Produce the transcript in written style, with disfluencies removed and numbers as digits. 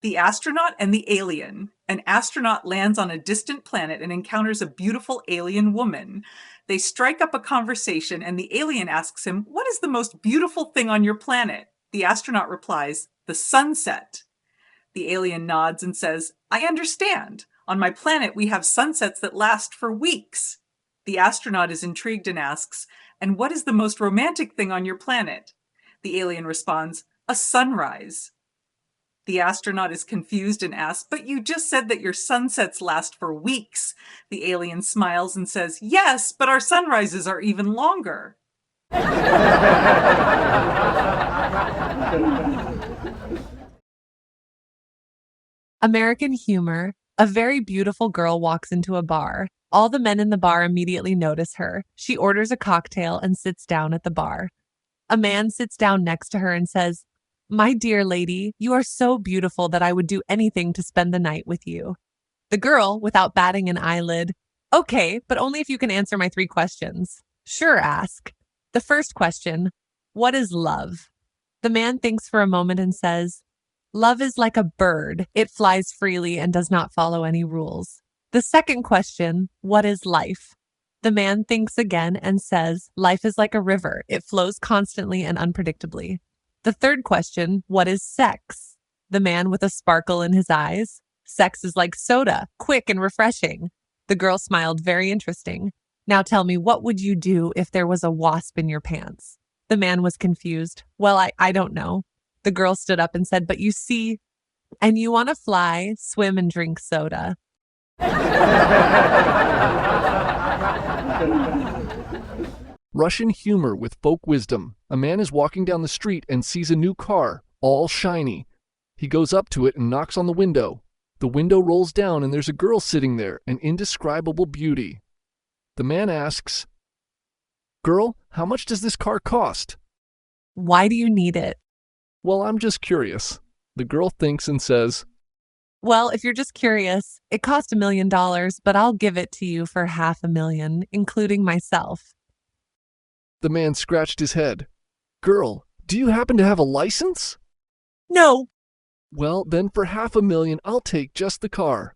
The Astronaut and the Alien. An astronaut lands on a distant planet and encounters a beautiful alien woman. They strike up a conversation, and the alien asks him, "What is the most beautiful thing on your planet?" The astronaut replies, "The sunset." The alien nods and says, "I understand. On my planet, we have sunsets that last for weeks." The astronaut is intrigued and asks, "And what is the most romantic thing on your planet?" The alien responds, "A sunrise." The astronaut is confused and asks, "But you just said that your sunsets last for weeks." The alien smiles and says, "Yes, but our sunrises are even longer." American humor. A very beautiful girl walks into a bar. All the men in the bar immediately notice her. She orders a cocktail and sits down at the bar. A man sits down next to her and says, "My dear lady, you are so beautiful that I would do anything to spend the night with you." The girl, without batting an eyelid, "Okay, but only if you can answer my 3 questions." "Sure, ask." The first question, "What is love?" The man thinks for a moment and says, "Love is like a bird. It flies freely and does not follow any rules." The second question, "What is life?" The man thinks again and says, "Life is like a river. It flows constantly and unpredictably." The third question, "What is sex?" The man with a sparkle in his eyes, "Sex is like soda, quick and refreshing." The girl smiled, "Very interesting. Now tell me, what would you do if there was a wasp in your pants?" The man was confused. "Well, I don't know." The girl stood up and said, "But you see, and you want to fly, swim, and drink soda." Russian humor with folk wisdom. A man is walking down the street and sees a new car, all shiny. He goes up to it and knocks on the window. The window rolls down and there's a girl sitting there, an indescribable beauty. The man asks, "Girl, how much does this car cost?" "Why do you need it?" "Well, I'm just curious." The girl thinks and says, "Well, if you're just curious, it cost $1 million, but I'll give it to you for $500,000, including myself." The man scratched his head. "Girl, do you happen to have a license?" "No." "Well, then for $500,000, I'll take just the car."